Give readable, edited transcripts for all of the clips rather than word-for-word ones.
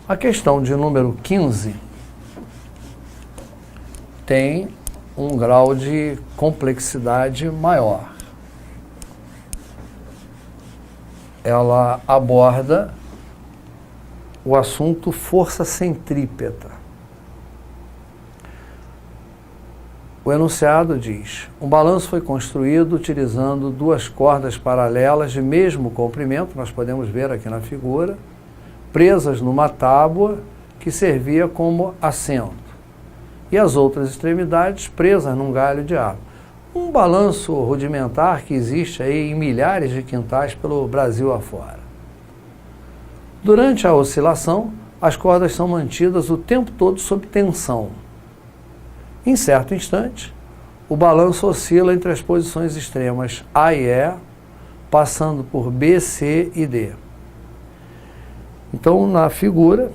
A questão de número 15 tem um grau de complexidade maior. Ela aborda o assunto força centrípeta. O enunciado diz: um balanço foi construído utilizando duas cordas paralelas de mesmo comprimento, nós podemos ver aqui na figura, presas numa tábua que servia como assento, e as outras extremidades presas num galho de árvore. Um balanço rudimentar que existe aí em milhares de quintais pelo Brasil afora. Durante a oscilação, as cordas são mantidas o tempo todo sob tensão. Em certo instante, o balanço oscila entre as posições extremas A e E, passando por B, C e D. Então, na figura,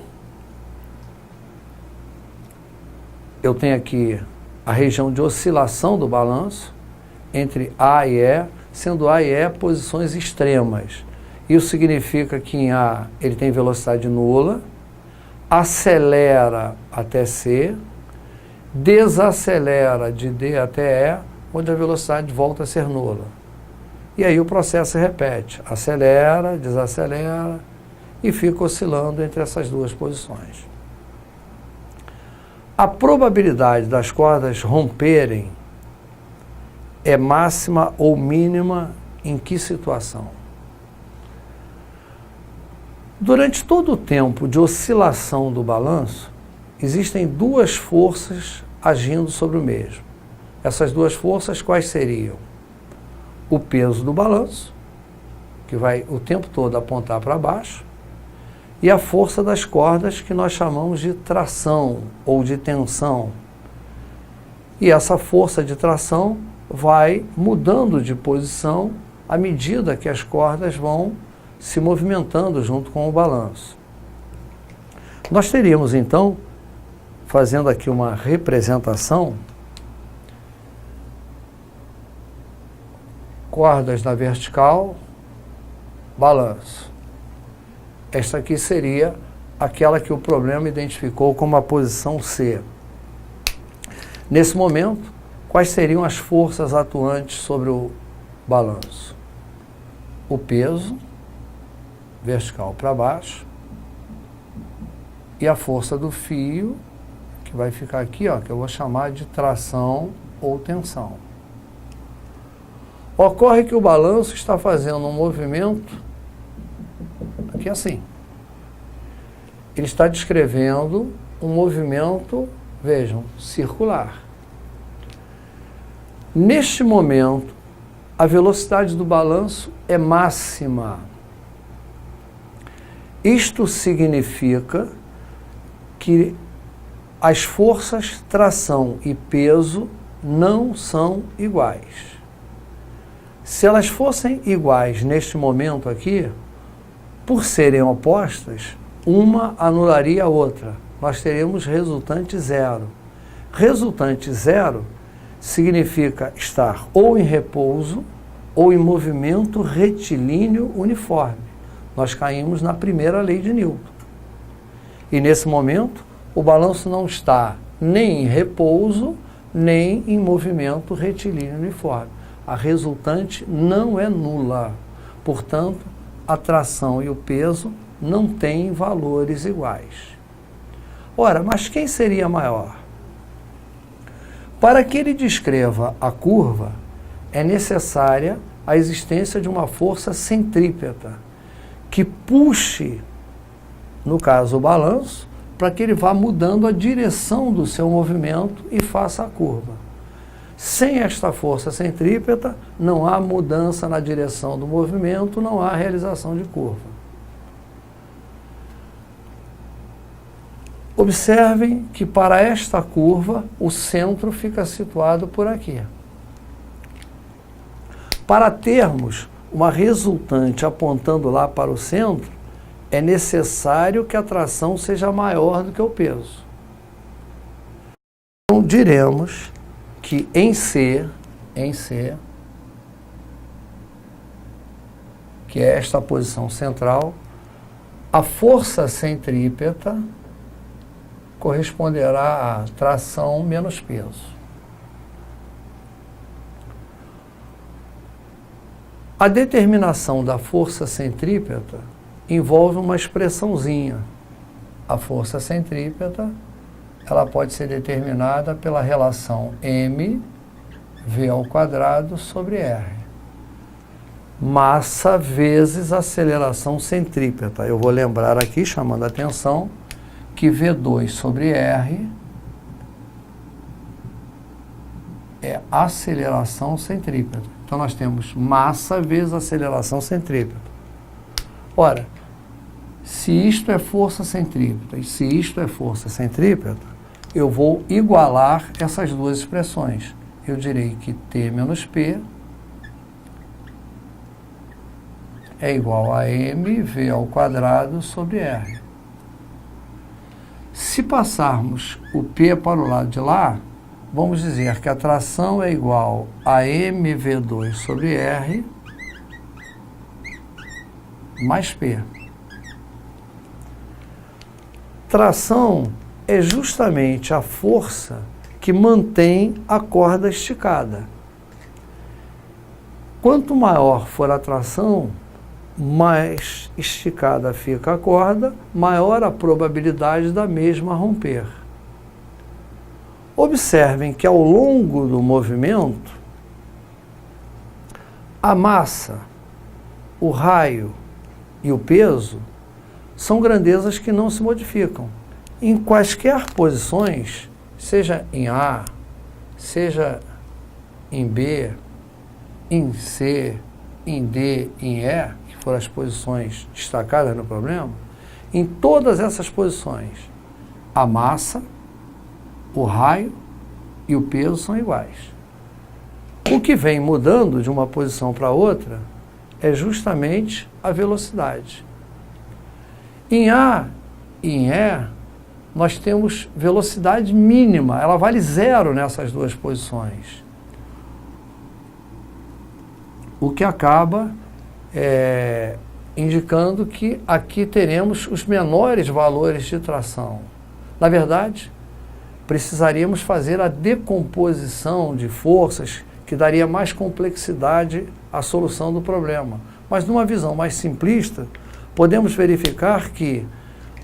eu tenho aqui a região de oscilação do balanço entre A e E, sendo A e E posições extremas. Isso significa que em A ele tem velocidade nula, acelera até C, desacelera de D até E, onde a velocidade volta a ser nula. E aí o processo se repete, acelera, desacelera e fica oscilando entre essas duas posições. A probabilidade das cordas romperem é máxima ou mínima em que situação? Durante todo o tempo de oscilação do balanço, existem duas forças agindo sobre o mesmo. Essas duas forças quais seriam? O peso do balanço, que vai o tempo todo apontar para baixo, e a força das cordas, que nós chamamos de tração ou de tensão. E essa força de tração vai mudando de posição à medida que as cordas vão se movimentando junto com o balanço. Nós teríamos então, fazendo aqui uma representação, cordas na vertical, balanço. Esta aqui seria aquela que o problema identificou como a posição C. Nesse momento, quais seriam as forças atuantes sobre o balanço? O peso, vertical para baixo, e a força do fio, que vai ficar aqui, ó, que eu vou chamar de tração ou tensão. Ocorre que o balanço está fazendo um movimento aqui assim. Ele está descrevendo um movimento, vejam, circular. Neste momento, a velocidade do balanço é máxima. Isto significa que as forças tração e peso não são iguais. Se elas fossem iguais neste momento aqui, por serem opostas, uma anularia a outra. Nós teríamos resultante zero. Resultante zero significa estar ou em repouso ou em movimento retilíneo uniforme. Nós caímos na primeira lei de Newton. E nesse momento, o balanço não está nem em repouso, nem em movimento retilíneo uniforme. A resultante não é nula. Portanto, a tração e o peso não têm valores iguais. Ora, mas quem seria maior? Para que ele descreva a curva, é necessária a existência de uma força centrípeta, que puxe, no caso o balanço, para que ele vá mudando a direção do seu movimento e faça a curva. Sem esta força centrípeta, não há mudança na direção do movimento, não há realização de curva. Observem que para esta curva, o centro fica situado por aqui. Para termos uma resultante apontando lá para o centro, é necessário que a tração seja maior do que o peso. Então, diremos que em C, que é esta posição central, A força centrípeta corresponderá a tração menos peso. A determinação da força centrípeta envolve uma expressãozinha. A força centrípeta, ela pode ser determinada pela relação mv² sobre r. Massa vezes aceleração centrípeta. Eu vou lembrar aqui, chamando a atenção, que V2 sobre r é aceleração centrípeta. Então, nós temos massa vezes aceleração centrípeta. Ora, se isto é força centrípeta e se isto é força centrípeta, eu vou igualar essas duas expressões. Eu direi que T menos P é igual a mv² sobre r. Se passarmos o P para o lado de lá, vamos dizer que a tração é igual a mv² sobre r mais P. Tração é justamente a força que mantém a corda esticada. Quanto maior for a tração, mais esticada fica a corda, maior a probabilidade da mesma romper. Observem que ao longo do movimento, a massa, o raio e o peso são grandezas que não se modificam. Em quaisquer posições, seja em A, seja em B, em C, em D, em E, que foram as posições destacadas no problema, em todas essas posições, a massa, o raio e o peso são iguais. O que vem mudando de uma posição para outra é justamente a velocidade. Em A e em E, nós temos velocidade mínima, ela vale 0 nessas duas posições. O que acaba indicando que aqui teremos os menores valores de tração. Na verdade, precisaríamos fazer a decomposição de forças que daria mais complexidade à solução do problema. Mas numa visão mais simplista, podemos verificar que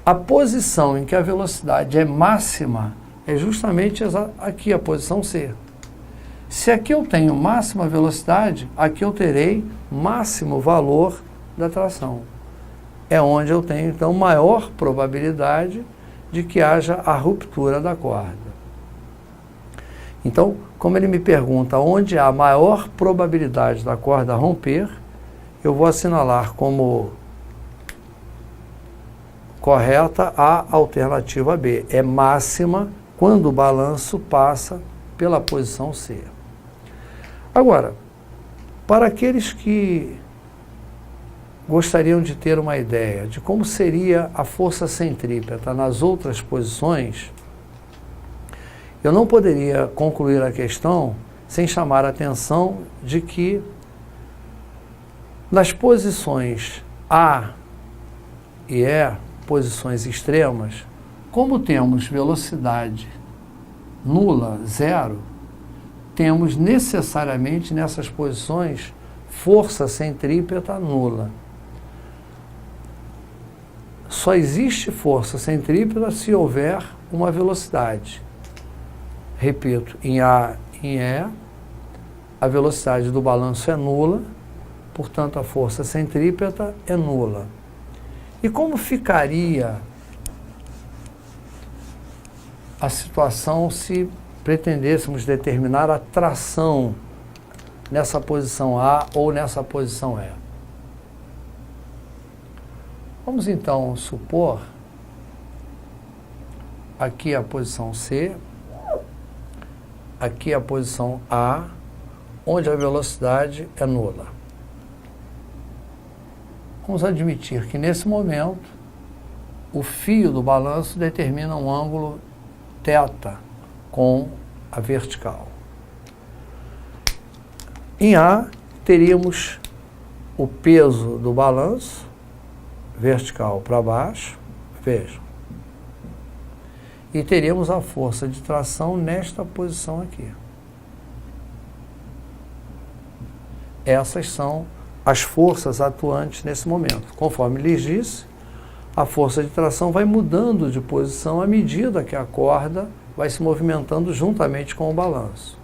a posição em que a velocidade é máxima é justamente aqui, a posição C. Se aqui eu tenho máxima velocidade, aqui eu terei máximo valor da tração. É onde eu tenho, então, maior probabilidade de que haja a ruptura da corda. Então, como ele me pergunta onde há maior probabilidade da corda romper, eu vou assinalar como correta a alternativa B. É máxima quando o balanço passa pela posição C. Agora, para aqueles que gostariam de ter uma ideia de como seria a força centrípeta nas outras posições, eu não poderia concluir a questão sem chamar a atenção de que nas posições A e E, posições extremas, como temos velocidade nula, 0, temos necessariamente nessas posições força centrípeta nula. Só existe força centrípeta se houver uma velocidade. Repito, em A e em E, a velocidade do balanço é nula, portanto a força centrípeta é nula. E como ficaria a situação se pretendêssemos determinar a tração nessa posição A ou nessa posição E? Vamos então supor aqui a posição C, aqui a posição A, onde a velocidade é nula. Vamos admitir que nesse momento o fio do balanço determina um ângulo θ com a vertical. Em A, teríamos o peso do balanço vertical para baixo, vejam. E teríamos a força de tração nesta posição aqui. Essas são as forças atuantes nesse momento. Conforme lhes disse, a força de tração vai mudando de posição à medida que a corda vai se movimentando juntamente com o balanço.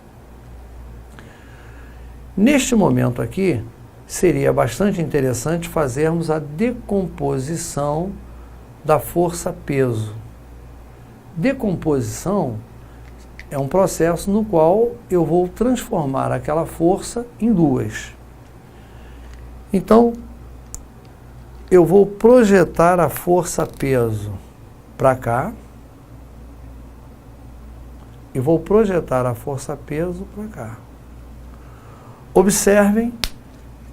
Neste momento aqui, seria bastante interessante fazermos a decomposição da força-peso. Decomposição é um processo no qual eu vou transformar aquela força em duas. Então, eu vou projetar a força-peso para cá e vou projetar a força-peso para cá. Observem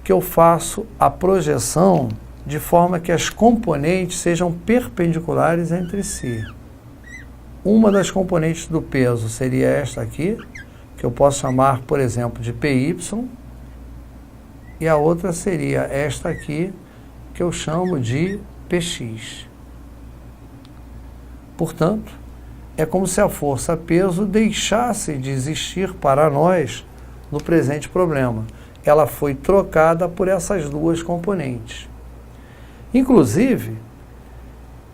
que eu faço a projeção de forma que as componentes sejam perpendiculares entre si. Uma das componentes do peso seria esta aqui, que eu posso chamar, por exemplo, de PY, e a outra seria esta aqui, que eu chamo de PX. Portanto, é como se a força-peso deixasse de existir para nós no presente problema. Ela foi trocada por essas duas componentes. Inclusive,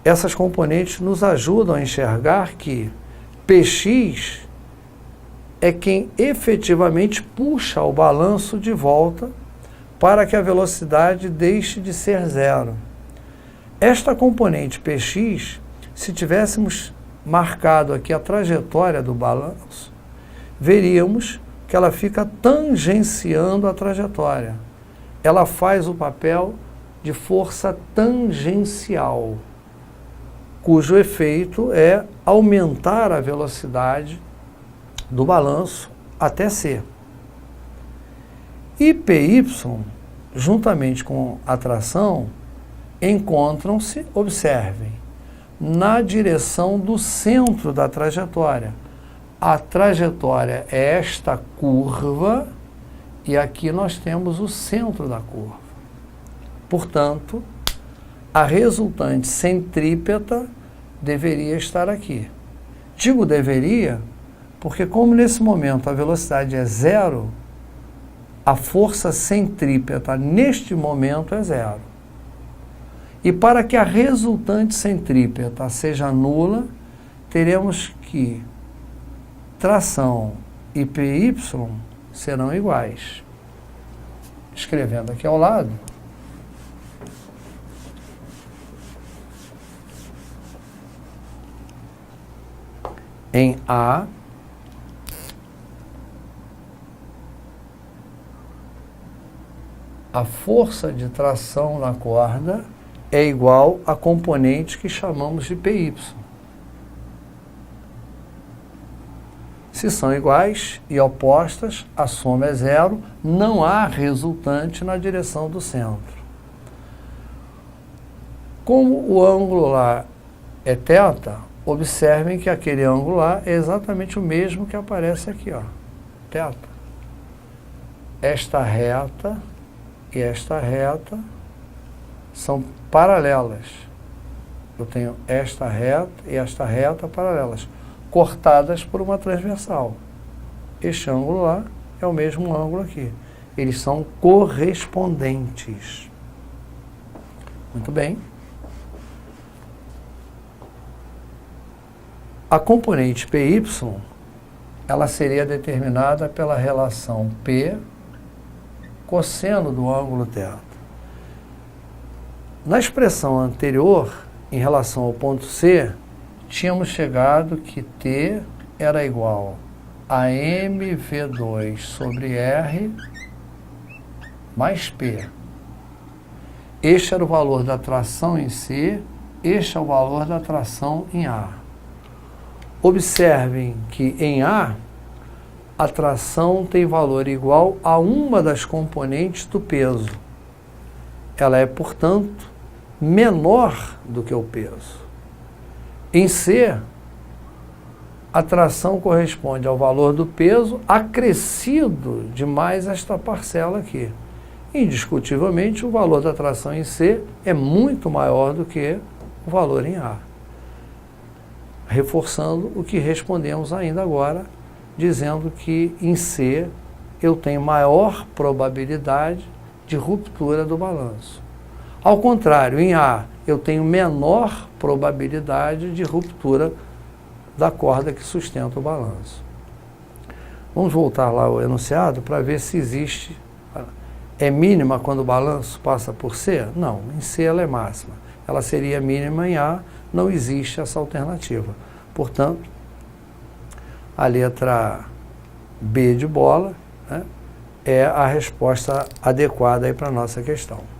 essas componentes nos ajudam a enxergar que PX é quem efetivamente puxa o balanço de volta para que a velocidade deixe de ser zero. Esta componente PX, se tivéssemos marcado aqui a trajetória do balanço, veríamos que ela fica tangenciando a trajetória. Ela faz o papel de força tangencial, cujo efeito é aumentar a velocidade do balanço até C. E PY, juntamente com a tração, encontram-se, observem, na direção do centro da trajetória. A trajetória é esta curva e aqui nós temos o centro da curva. Portanto, a resultante centrípeta deveria estar aqui. Digo deveria, porque como nesse momento a velocidade é zero, a força centrípeta neste momento é zero. E para que a resultante centrípeta seja nula, teremos que tração e PY serão iguais. Escrevendo aqui ao lado, em A, a força de tração na corda é igual à componente que chamamos de PY. Se são iguais e opostas, a soma é zero, não há resultante na direção do centro. Como o ângulo lá é θ, observem que aquele ângulo lá é exatamente o mesmo que aparece aqui, ó, θ. Esta reta e esta reta são paralelas. Eu tenho esta reta e esta reta paralelas, cortadas por uma transversal. Este ângulo lá é o mesmo ângulo aqui. Eles são correspondentes. Muito bem. A componente PY, ela seria determinada pela relação P cosseno do ângulo θ. Na expressão anterior, em relação ao ponto C, tínhamos chegado que T era igual a mv2 sobre R mais P. Este era o valor da tração em C, este é o valor da tração em A. Observem que em A, a tração tem valor igual a uma das componentes do peso. Ela é, portanto, menor do que o peso. Em C, a tração corresponde ao valor do peso acrescido de mais esta parcela aqui. indiscutivelmente o valor da tração em C é muito maior do que o valor em A. Reforçando o que respondemos ainda agora, dizendo que em C eu tenho maior probabilidade de ruptura do balanço. Ao contrário, em A eu tenho menor probabilidade de ruptura da corda que sustenta o balanço. Vamos voltar lá ao enunciado para ver se existe. É mínima quando o balanço passa por C? Não, em C ela é máxima. Ela seria mínima em A, não existe essa alternativa. Portanto, a letra B de bola, né, é a resposta adequada para a nossa questão.